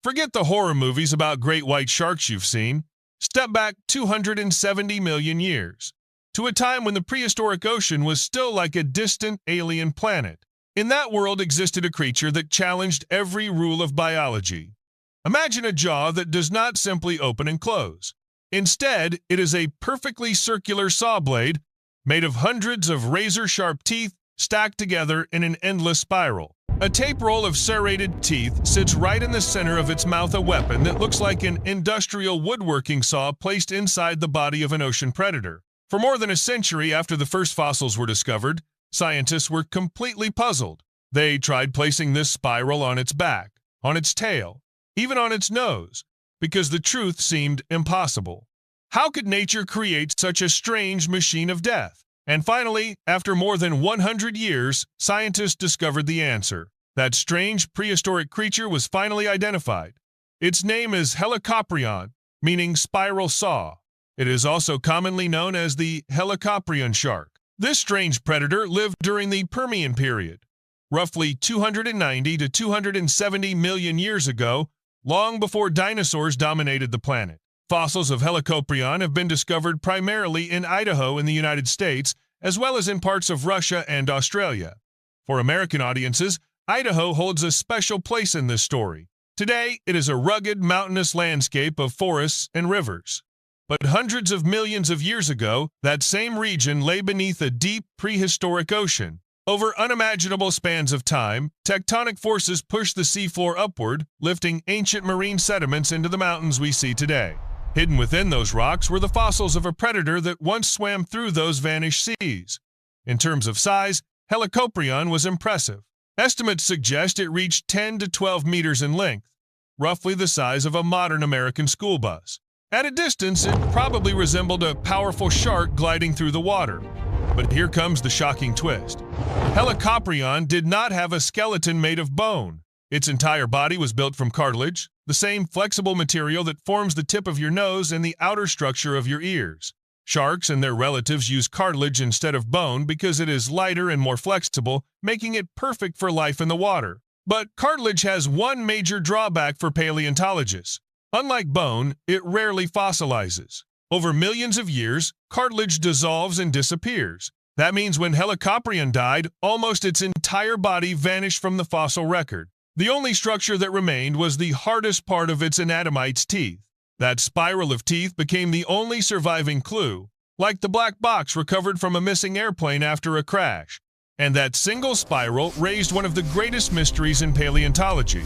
Forget the horror movies about great white sharks you've seen. Step back 270 million years, to a time when the prehistoric ocean was still like a distant alien planet. In that world existed a creature that challenged every rule of biology. Imagine a jaw that does not simply open and close. Instead, it is a perfectly circular saw blade made of hundreds of razor-sharp teeth stacked together in an endless spiral. A tape roll of serrated teeth sits right in the center of its mouth, a weapon that looks like an industrial woodworking saw placed inside the body of an ocean predator. For more than a century after the first fossils were discovered, scientists were completely puzzled. They tried placing this spiral on its back, on its tail, even on its nose, because the truth seemed impossible. How could nature create such a strange machine of death? And finally, after more than 100 years, scientists discovered the answer. That strange prehistoric creature was finally identified. Its name is Helicoprion, meaning spiral saw. It is also commonly known as the Helicoprion shark. This strange predator lived during the Permian period, roughly 290 to 270 million years ago, long before dinosaurs dominated the planet. Fossils of Helicoprion have been discovered primarily in Idaho in the United States, as well as in parts of Russia and Australia. For American audiences, Idaho holds a special place in this story. Today, it is a rugged, mountainous landscape of forests and rivers. But hundreds of millions of years ago, that same region lay beneath a deep prehistoric ocean. Over unimaginable spans of time, tectonic forces pushed the seafloor upward, lifting ancient marine sediments into the mountains we see today. Hidden within those rocks were the fossils of a predator that once swam through those vanished seas. In terms of size, Helicoprion was impressive. Estimates suggest it reached 10 to 12 meters in length, roughly the size of a modern American school bus. At a distance, it probably resembled a powerful shark gliding through the water. But here comes the shocking twist. Helicoprion did not have a skeleton made of bone. Its entire body was built from cartilage, the same flexible material that forms the tip of your nose and the outer structure of your ears. Sharks and their relatives use cartilage instead of bone because it is lighter and more flexible, making it perfect for life in the water. But cartilage has one major drawback for paleontologists. Unlike bone, it rarely fossilizes. Over millions of years, cartilage dissolves and disappears. That means when Helicoprion died, almost its entire body vanished from the fossil record. The only structure that remained was the hardest part of its anatomy, its teeth. That spiral of teeth became the only surviving clue, like the black box recovered from a missing airplane after a crash. And that single spiral raised one of the greatest mysteries in paleontology.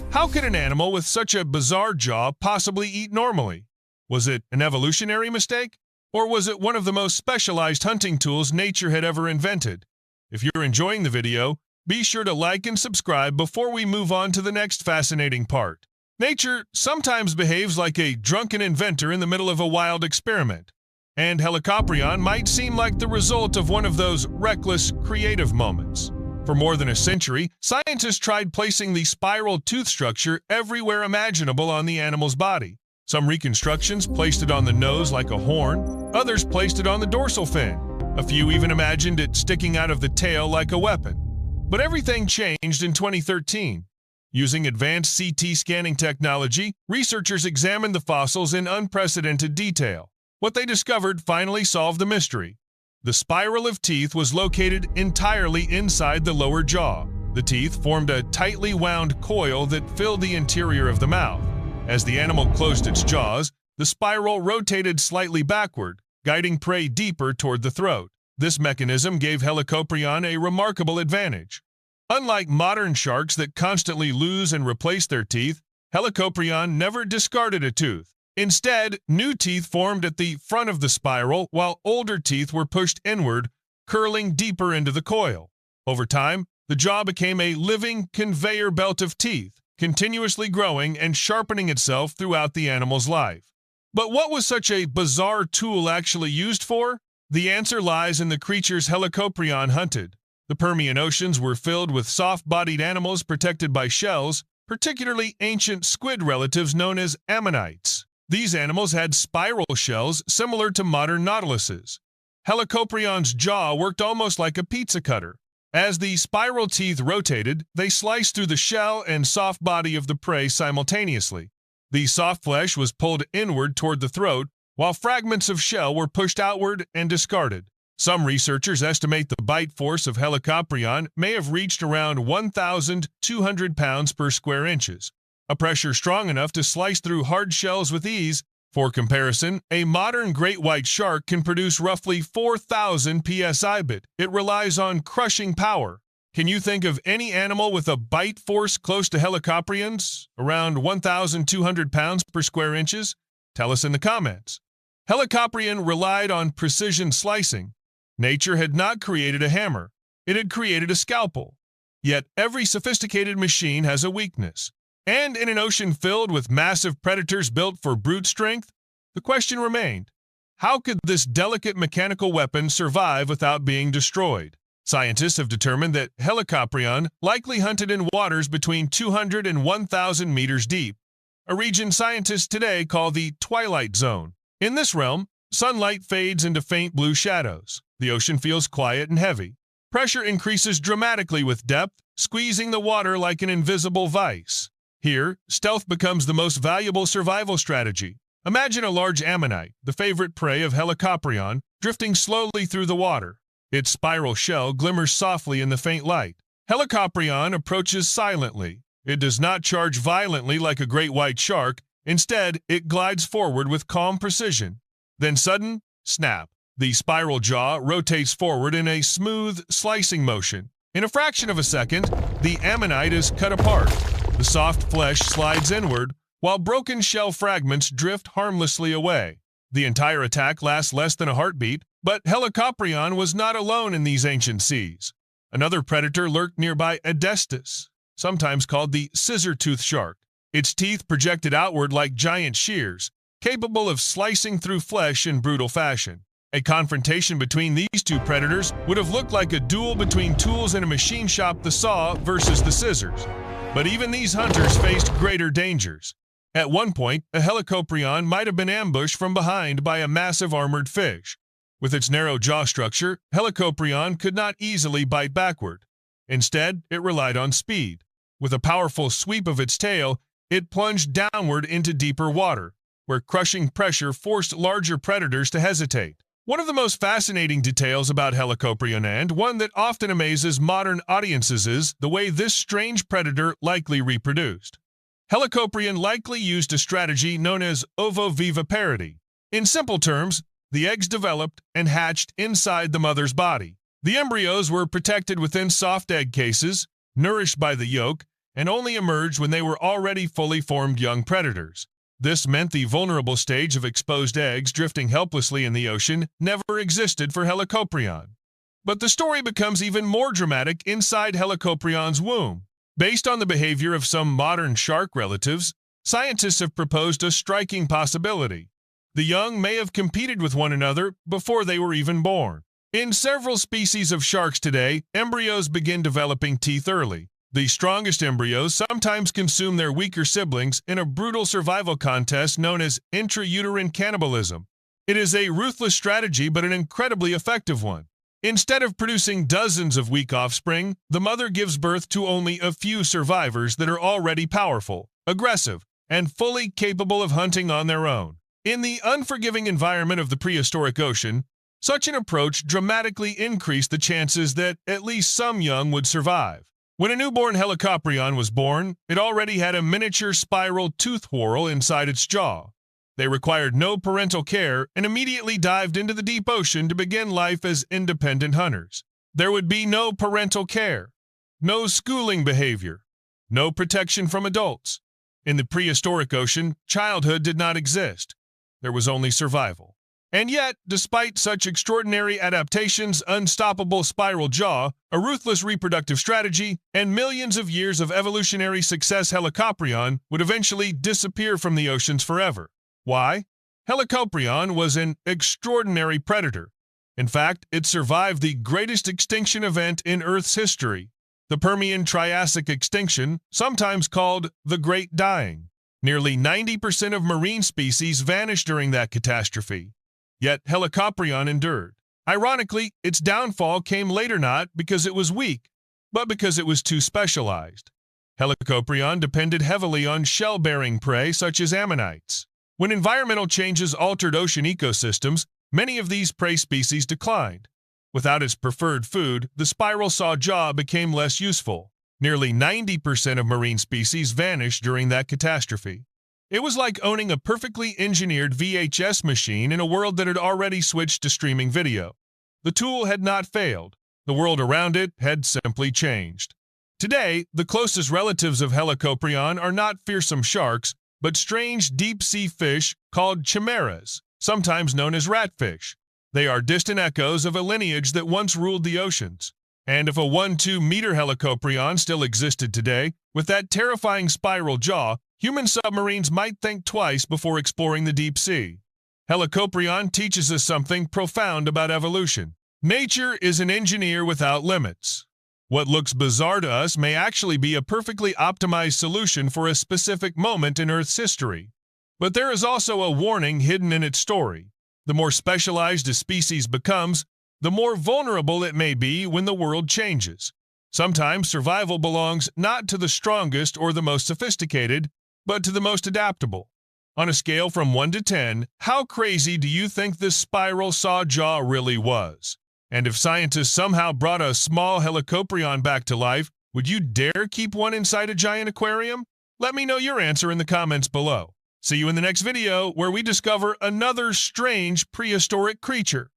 How could an animal with such a bizarre jaw possibly eat normally? Was it an evolutionary mistake? Or was it one of the most specialized hunting tools nature had ever invented? If you're enjoying the video, be sure to like and subscribe before we move on to the next fascinating part. Nature sometimes behaves like a drunken inventor in the middle of a wild experiment, and Helicoprion might seem like the result of one of those reckless, creative moments. For more than a century, scientists tried placing the spiral tooth structure everywhere imaginable on the animal's body. Some reconstructions placed it on the nose like a horn, others placed it on the dorsal fin. A few even imagined it sticking out of the tail like a weapon. But everything changed in 2013. Using advanced CT scanning technology, researchers examined the fossils in unprecedented detail. What they discovered finally solved the mystery. The spiral of teeth was located entirely inside the lower jaw. The teeth formed a tightly wound coil that filled the interior of the mouth. As the animal closed its jaws, the spiral rotated slightly backward, guiding prey deeper toward the throat. This mechanism gave Helicoprion a remarkable advantage. Unlike modern sharks that constantly lose and replace their teeth, Helicoprion never discarded a tooth. Instead, new teeth formed at the front of the spiral, while older teeth were pushed inward, curling deeper into the coil. Over time, the jaw became a living conveyor belt of teeth, continuously growing and sharpening itself throughout the animal's life. But what was such a bizarre tool actually used for? The answer lies in the creatures Helicoprion hunted. The Permian oceans were filled with soft-bodied animals protected by shells, particularly ancient squid relatives known as ammonites. These animals had spiral shells similar to modern nautiluses. Helicoprion's jaw worked almost like a pizza cutter. As the spiral teeth rotated, they sliced through the shell and soft body of the prey simultaneously. The soft flesh was pulled inward toward the throat, while fragments of shell were pushed outward and discarded. Some researchers estimate the bite force of Helicoprion may have reached around 1,200 pounds per square inches, a pressure strong enough to slice through hard shells with ease. For comparison, a modern great white shark can produce roughly 4,000 psi. It relies on crushing power. Can you think of any animal with a bite force close to Helicoprion's, around 1,200 pounds per square inches? Tell us in the comments. Helicoprion relied on precision slicing. Nature had not created a hammer. It had created a scalpel. Yet every sophisticated machine has a weakness. And in an ocean filled with massive predators built for brute strength, the question remained, how could this delicate mechanical weapon survive without being destroyed? Scientists have determined that Helicoprion likely hunted in waters between 200 and 1,000 meters deep, a region scientists today call the twilight zone. In this realm, sunlight fades into faint blue shadows. The ocean feels quiet and heavy. Pressure increases dramatically with depth, squeezing the water like an invisible vice. Here, stealth becomes the most valuable survival strategy. Imagine a large ammonite, the favorite prey of Helicoprion, drifting slowly through the water. Its spiral shell glimmers softly in the faint light. Helicoprion approaches silently. It does not charge violently like a great white shark. Instead, it glides forward with calm precision. Then sudden snap. The spiral jaw rotates forward in a smooth, slicing motion. In a fraction of a second, the ammonite is cut apart. The soft flesh slides inward, while broken shell fragments drift harmlessly away. The entire attack lasts less than a heartbeat, but Helicoprion was not alone in these ancient seas. Another predator lurked nearby, Adestus, sometimes called the scissor-tooth shark. Its teeth projected outward like giant shears, capable of slicing through flesh in brutal fashion. A confrontation between these two predators would have looked like a duel between tools in a machine shop, the saw versus the scissors. But even these hunters faced greater dangers. At one point, a Helicoprion might have been ambushed from behind by a massive armored fish. With its narrow jaw structure, Helicoprion could not easily bite backward. Instead, it relied on speed. With a powerful sweep of its tail, it plunged downward into deeper water, where crushing pressure forced larger predators to hesitate. One of the most fascinating details about Helicoprion, and one that often amazes modern audiences, is the way this strange predator likely reproduced. Helicoprion likely used a strategy known as ovoviviparity. In simple terms, the eggs developed and hatched inside the mother's body. The embryos were protected within soft egg cases, nourished by the yolk, and only emerged when they were already fully formed young predators. This meant the vulnerable stage of exposed eggs drifting helplessly in the ocean never existed for Helicoprion. But the story becomes even more dramatic inside Helicoprion's womb. Based on the behavior of some modern shark relatives, scientists have proposed a striking possibility. The young may have competed with one another before they were even born. In several species of sharks today, embryos begin developing teeth early. The strongest embryos sometimes consume their weaker siblings in a brutal survival contest known as intrauterine cannibalism. It is a ruthless strategy, but an incredibly effective one. Instead of producing dozens of weak offspring, the mother gives birth to only a few survivors that are already powerful, aggressive, and fully capable of hunting on their own. In the unforgiving environment of the prehistoric ocean, such an approach dramatically increased the chances that at least some young would survive. When a newborn Helicoprion was born, it already had a miniature spiral tooth whorl inside its jaw. They required no parental care and immediately dived into the deep ocean to begin life as independent hunters. There would be no parental care, no schooling behavior, no protection from adults. In the prehistoric ocean, childhood did not exist. There was only survival. And yet, despite such extraordinary adaptations, unstoppable spiral jaw, a ruthless reproductive strategy, and millions of years of evolutionary success, Helicoprion would eventually disappear from the oceans forever. Why? Helicoprion was an extraordinary predator. In fact, it survived the greatest extinction event in Earth's history, the Permian-Triassic extinction, sometimes called the Great Dying. Nearly 90% of marine species vanished during that catastrophe. Yet Helicoprion endured. Ironically, its downfall came later not because it was weak, but because it was too specialized. Helicoprion depended heavily on shell-bearing prey such as ammonites. When environmental changes altered ocean ecosystems, many of these prey species declined. Without its preferred food, the spiral saw jaw became less useful. Nearly 90% of marine species vanished during that catastrophe. It was like owning a perfectly engineered VHS machine in a world that had already switched to streaming video. The tool had not failed. The world around it had simply changed. Today, the closest relatives of Helicoprion are not fearsome sharks, but strange deep-sea fish called chimeras, sometimes known as ratfish. They are distant echoes of a lineage that once ruled the oceans. And if a 1-2-meter Helicoprion still existed today, with that terrifying spiral jaw, human submarines might think twice before exploring the deep sea. Helicoprion teaches us something profound about evolution. Nature is an engineer without limits. What looks bizarre to us may actually be a perfectly optimized solution for a specific moment in Earth's history. But there is also a warning hidden in its story. The more specialized a species becomes, the more vulnerable it may be when the world changes. Sometimes survival belongs not to the strongest or the most sophisticated, but to the most adaptable. On a scale from 1 to 10, how crazy do you think this spiral saw jaw really was? And if scientists somehow brought a small Helicoprion back to life, would you dare keep one inside a giant aquarium? Let me know your answer in the comments below. See you in the next video, where we discover another strange prehistoric creature.